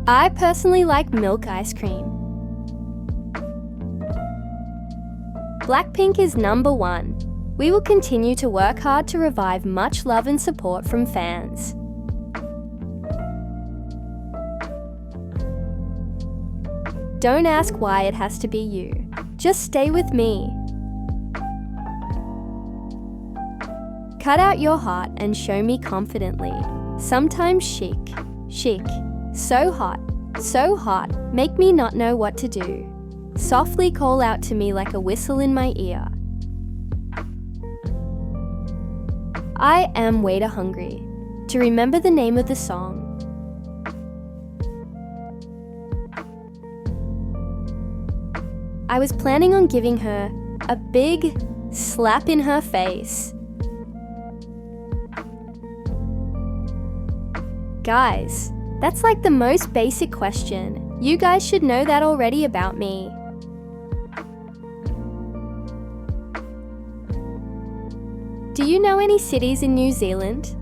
I personally like milk ice cream. Blackpink is number 1. We will continue to work hard to revive much love and support from fans. Don't ask why it has to be you. Just stay with me. Cut out your heart and show me confidently. Sometimes chic, so hot, make me not know what to do. Softly call out to me like a whistle in my ear. I am waiter hungry. To remember the name of the song. I was planning on giving her a big slap in her face. Guys, that's like the most basic question. You guys should know that already about me. Do you know any cities in New Zealand?